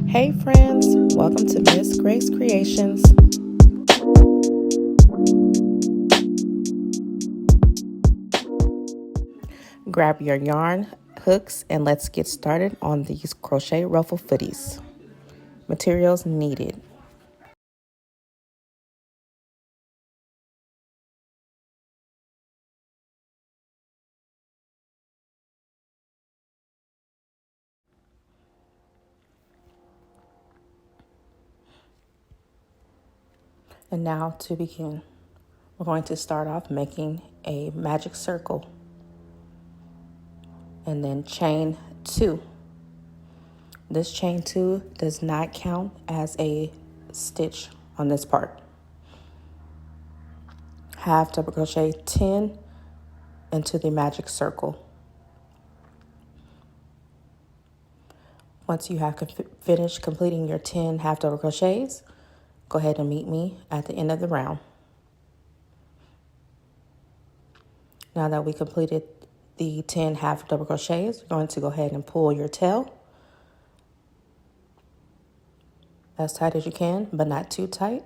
Hey friends, welcome to Miss Grace Creations. Grab your yarn, hooks, and let's get started on these crochet ruffle footies. Materials needed. And now to begin, we're going to start off making a magic circle and then chain 2. This chain 2 does not count as a stitch on this part. Half double crochet 10 into the magic circle. Once you have finished completing your 10 half double crochets, go ahead and meet me at the end of the round. Now that we completed the 10 half double crochets, you're going to go ahead and pull your tail as tight as you can, but not too tight.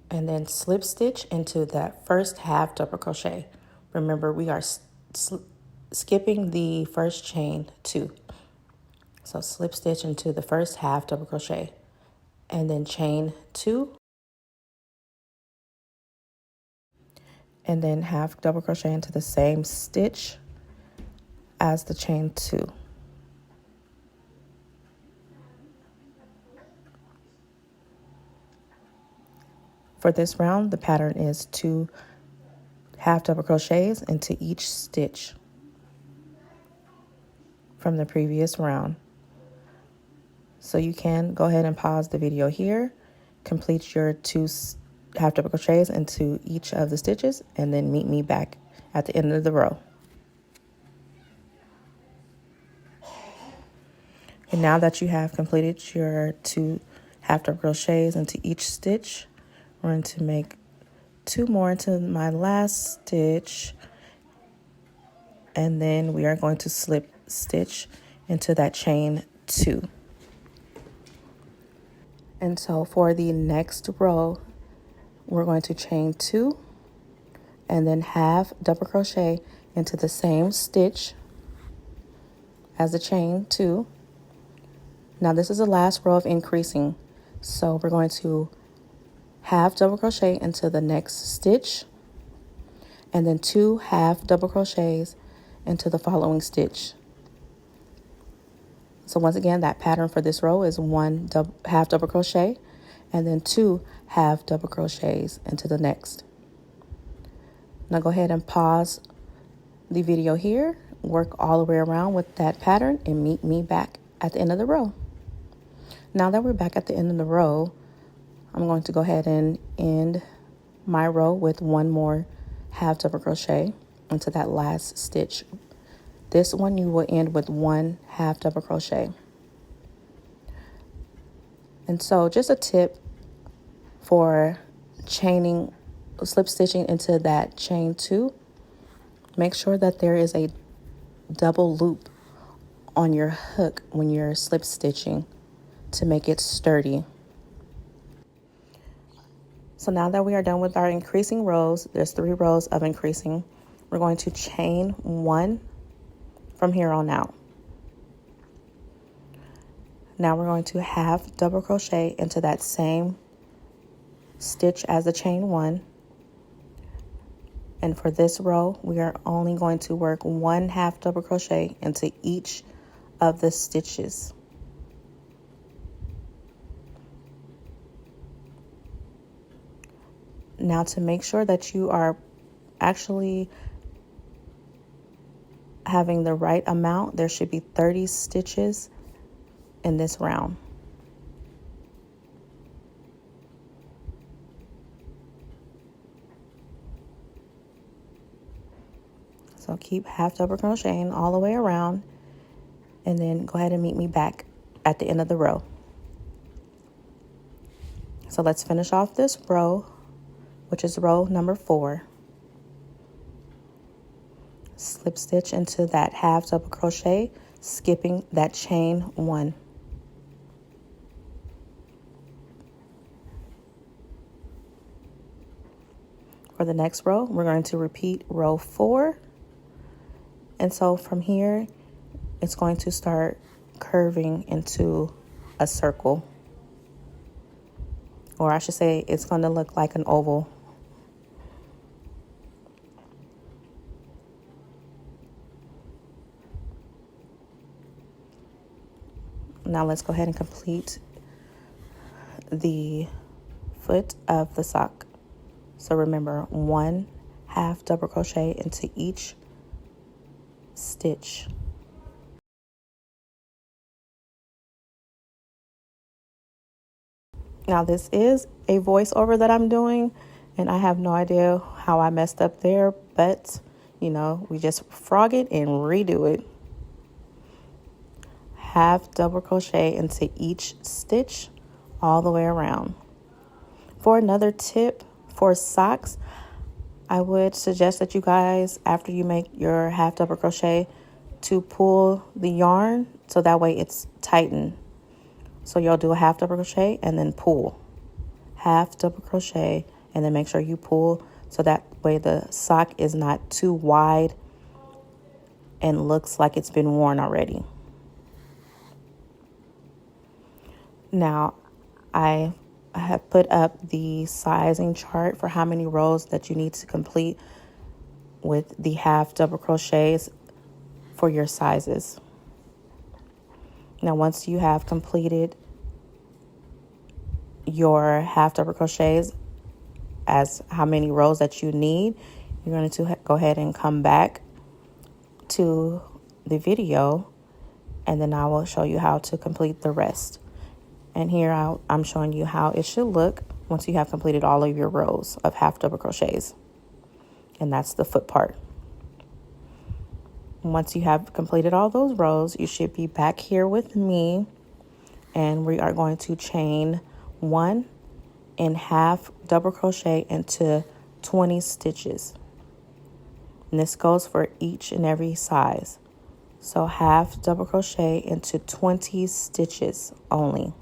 And then slip stitch into that first half double crochet. Remember, we are skipping the first chain 2. So slip stitch into the first half double crochet and then chain 2. And then half double crochet into the same stitch as the chain 2. For this round, the pattern is 2 half double crochets into each stitch from the previous round. So you can go ahead and pause the video here, complete your 2 half double crochets into each of the stitches, and then meet me back at the end of the row. And now that you have completed your 2 half double crochets into each stitch, we're going to make 2 more into my last stitch, and then we are going to slip stitch into that chain 2. And so for the next row, we're going to chain 2 and then half double crochet into the same stitch as the chain 2. Now this is the last row of increasing, so we're going to half double crochet into the next stitch and then 2 half double crochets into the following stitch. So once again, that pattern for this row is 1 half double crochet and then 2 half double crochets into the next. Now go ahead and pause the video here, work all the way around with that pattern, and meet me back at the end of the row. Now that we're back at the end of the row, I'm going to go ahead and end my row with 1 more half double crochet into that last stitch. This one you will end with 1 half double crochet. And so just a tip for chaining, slip stitching into that chain 2, make sure that there is a double loop on your hook when you're slip stitching to make it sturdy. So now that we are done with our increasing rows, there's 3 rows of increasing. We're going to chain 1 from here on out. Now we're going to half double crochet into that same stitch as the chain 1. And for this row, we are only going to work 1 half double crochet into each of the stitches. Now to make sure that you are actually having the right amount, there should be 30 stitches in this round. So keep half double crocheting all the way around, and then go ahead and meet me back at the end of the row. So let's finish off this row, which is row number 4. Slip stitch into that half double crochet, skipping that chain 1. For the next row, we're going to repeat row 4. And so from here, it's going to start curving into a circle. Or I should say it's going to look like an oval. Now let's go ahead and complete the foot of the sock. So remember, 1 half double crochet into each stitch. Now this is a voiceover that I'm doing, and I have no idea how I messed up there, but you know, we just frog it and redo it. Half double crochet into each stitch all the way around. For another tip for socks, I would suggest that you guys, after you make your half double crochet, to pull the yarn so that way it's tightened. So you'll do a half double crochet and then pull. Half double crochet and then make sure you pull so that way the sock is not too wide and looks like it's been worn already. Now, I have put up the sizing chart for how many rows that you need to complete with the half double crochets for your sizes. Now, once you have completed your half double crochets as how many rows that you need, you're going to go ahead and come back to the video, and then I will show you how to complete the rest. And here I'm showing you how it should look once you have completed all of your rows of half double crochets. And that's the foot part. Once you have completed all those rows, you should be back here with me. And we are going to chain 1 and half double crochet into 20 stitches. And this goes for each and every size. So half double crochet into 20 stitches only.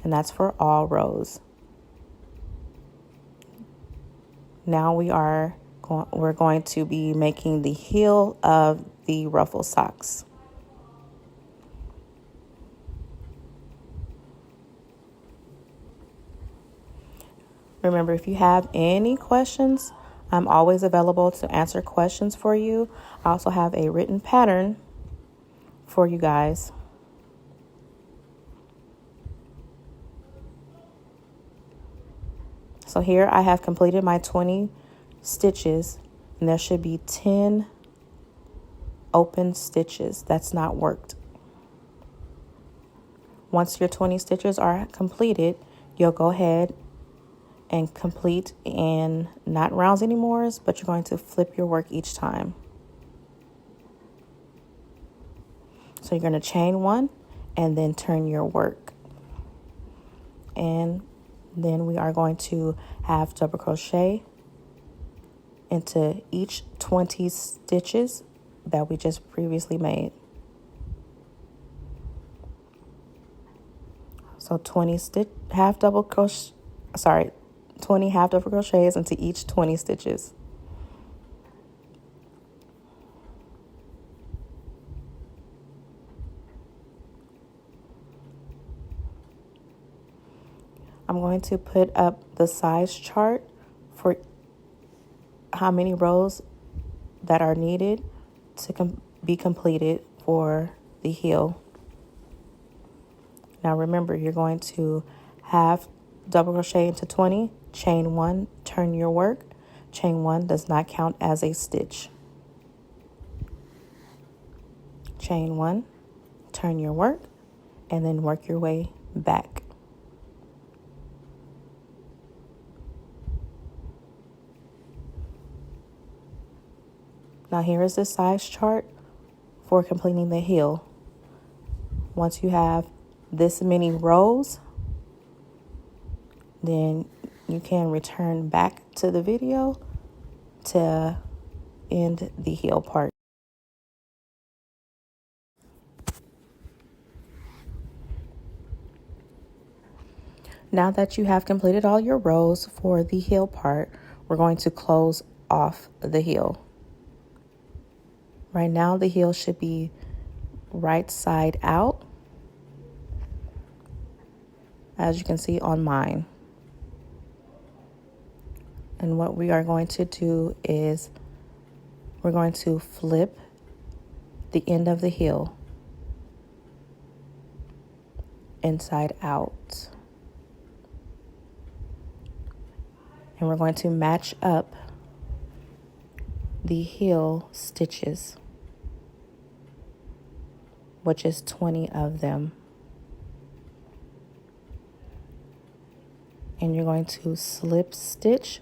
And that's for all rows. Now we're going to be making the heel of the ruffle socks. Remember, if you have any questions, I'm always available to answer questions for you. I also have a written pattern for you guys. So here I have completed my 20 stitches, and there should be 10 open stitches that's not worked. Once your 20 stitches are completed, you'll go ahead and complete in not rounds anymore, but you're going to flip your work each time. So you're going to chain 1 and then turn your work. And then we are going to half double crochet into each 20 stitches that we just previously made. So 20 half double crochets into each 20 stitches. I'm going to put up the size chart for how many rows that are needed to be completed for the heel. Now remember, you're going to half double crochet into 20, chain 1, turn your work. Chain 1 does not count as a stitch. Chain 1, turn your work, and then work your way back. Now here is the size chart for completing the heel. Once you have this many rows, then you can return back to the video to end the heel part. Now that you have completed all your rows for the heel part, we're going to close off the heel. Right now the heel should be right side out, as you can see on mine. And what we are going to do is we're going to flip the end of the heel inside out. And we're going to match up the heel stitches, which is 20 of them. And you're going to slip stitch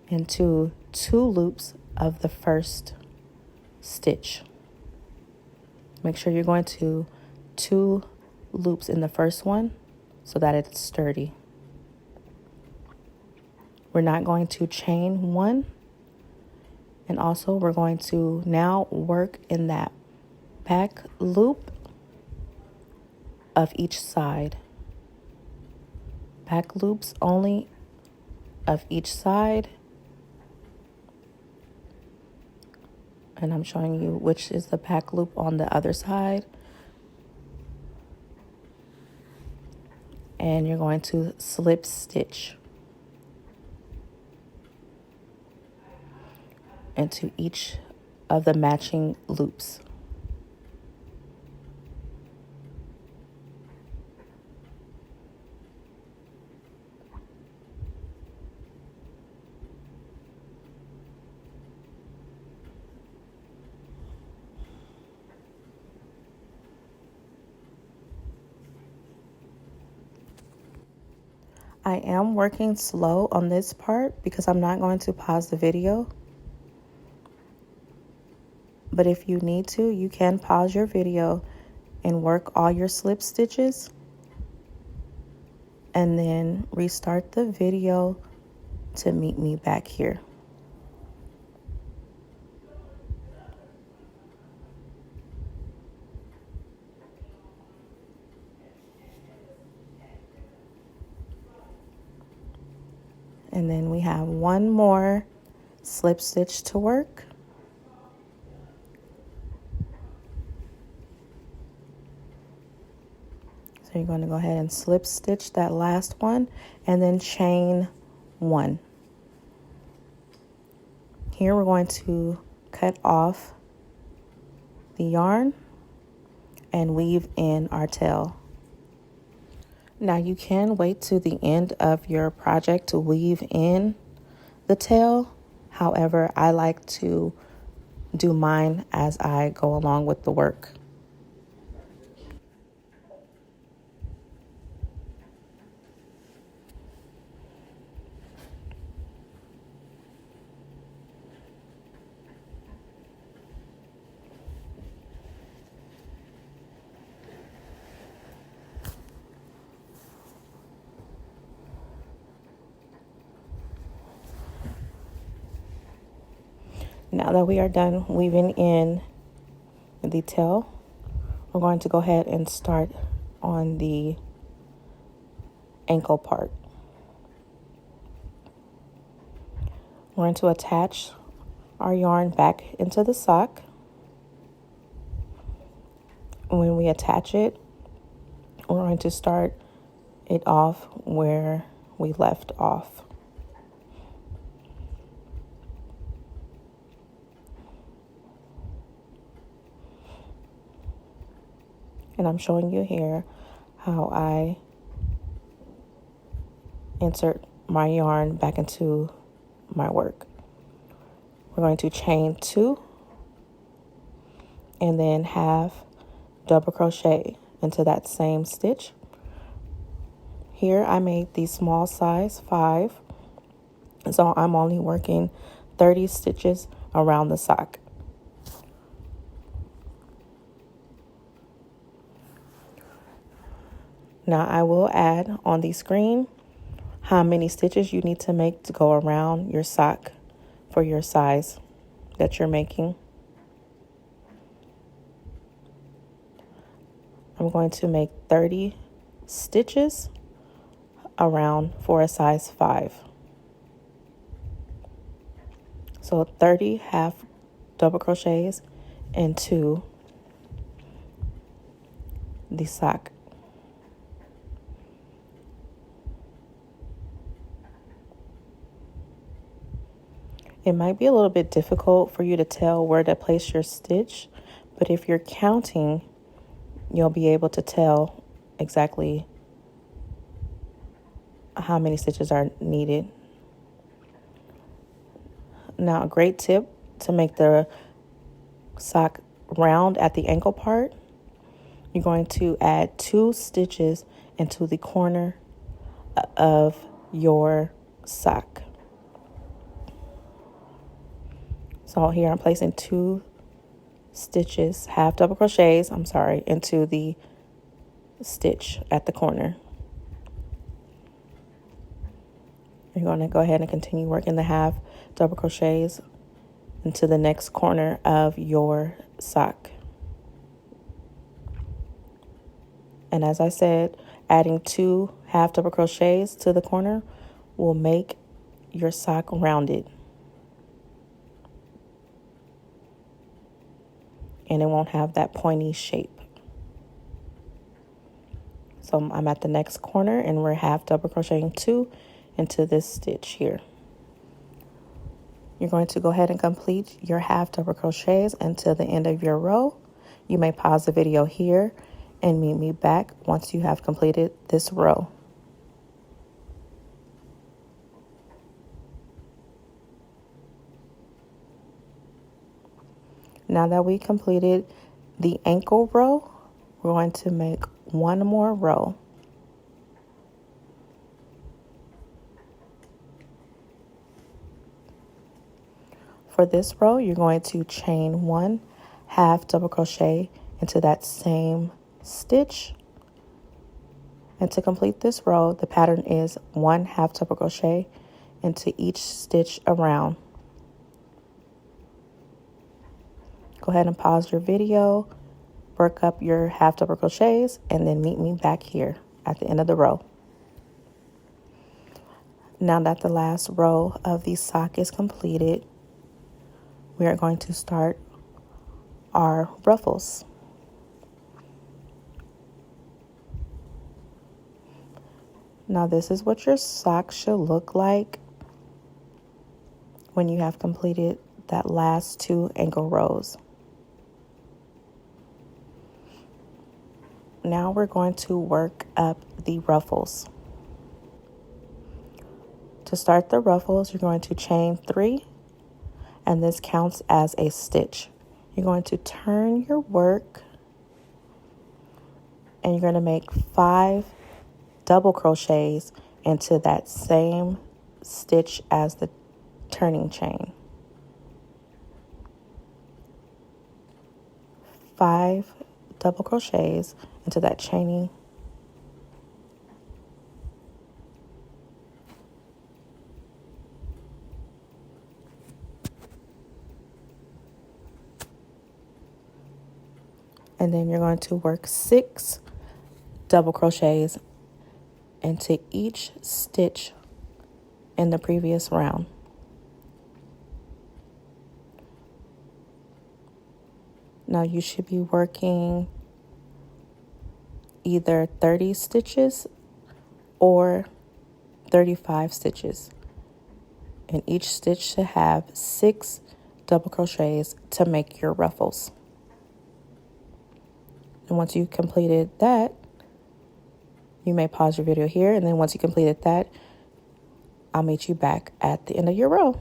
into 2 loops of the first stitch. Make sure you're going to 2 loops in the first one so that it's sturdy. We're not going to chain 1. And also we're going to now work in that back loop of each side. Back loops only of each side. And I'm showing you which is the back loop on the other side. And you're going to slip stitch into each of the matching loops. I am working slow on this part because I'm not going to pause the video. But if you need to, you can pause your video and work all your slip stitches and then restart the video to meet me back here. And then we have 1 more slip stitch to work. So you're going to go ahead and slip stitch that last one and then chain 1. Here we're going to cut off the yarn and weave in our tail. Now you can wait to the end of your project to weave in the tail. However, I like to do mine as I go along with the work. Now that we are done weaving in the tail, we're going to go ahead and start on the ankle part. We're going to attach our yarn back into the sock. When we attach it, we're going to start it off where we left off. And I'm showing you here how I insert my yarn back into my work. We're going to chain 2 and then half double crochet into that same stitch. Here I made the small size 5, so I'm only working 30 stitches around the sock. Now I will add on the screen how many stitches you need to make to go around your sock for your size that you're making. I'm going to make 30 stitches around for a size 5. So 30 half double crochets into the sock. It might be a little bit difficult for you to tell where to place your stitch, but if you're counting, you'll be able to tell exactly how many stitches are needed. Now, a great tip to make the sock round at the ankle part, you're going to add 2 stitches into the corner of your sock. So here I'm placing 2 stitches, half double crochets, into the stitch at the corner. You're going to go ahead and continue working the half double crochets into the next corner of your sock. And as I said, adding 2 half double crochets to the corner will make your sock rounded. And it won't have that pointy shape. So I'm at the next corner and we're half double crocheting 2 into this stitch here. You're going to go ahead and complete your half double crochets until the end of your row. You may pause the video here and meet me back once you have completed this row. Now that we completed the ankle row, we're going to make one more row. For this row, you're going to chain 1 half double crochet into that same stitch. And to complete this row, the pattern is 1 half double crochet into each stitch around. Go ahead and pause your video, work up your half double crochets, and then meet me back here at the end of the row. Now that the last row of the sock is completed, we are going to start our ruffles. Now this is what your sock should look like when you have completed that last 2 ankle rows. Now we're going to work up the ruffles. To start the ruffles, you're going to chain 3, and this counts as a stitch. You're going to turn your work, and you're going to make 5 double crochets into that same stitch as the turning chain. 5 double crochets into that chaining. And then you're going to work 6 double crochets into each stitch in the previous round. Now you should be working either 30 stitches or 35 stitches. And each stitch should have 6 double crochets to make your ruffles. And once you've completed that, you may pause your video here, and then once you completed that, I'll meet you back at the end of your row.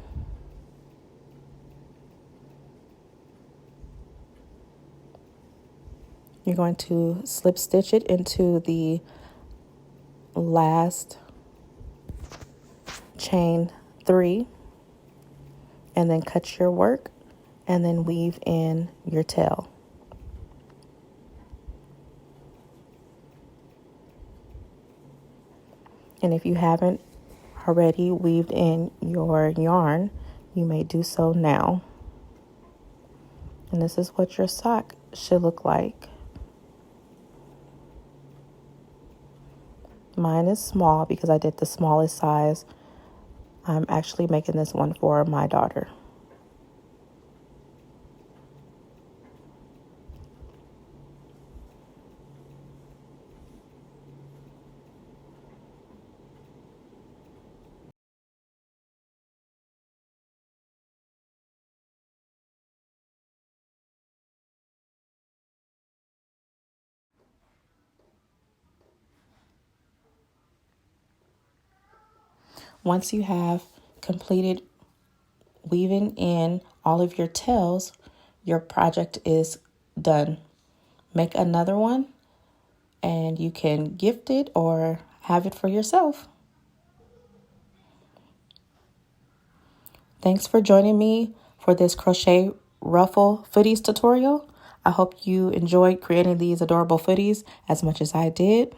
You're going to slip stitch it into the last chain 3, and then cut your work, and then weave in your tail. And if you haven't already weaved in your yarn, you may do so now. And this is what your sock should look like. Mine is small because I did the smallest size. I'm actually making this one for my daughter. Once you have completed weaving in all of your tails, your project is done. Make another one and you can gift it or have it for yourself. Thanks for joining me for this crochet ruffle footies tutorial. I hope you enjoyed creating these adorable footies as much as I did.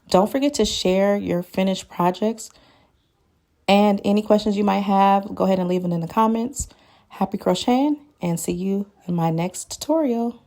Don't forget to share your finished projects and any questions you might have. Go ahead and leave it in the comments. Happy crocheting and see you in my next tutorial.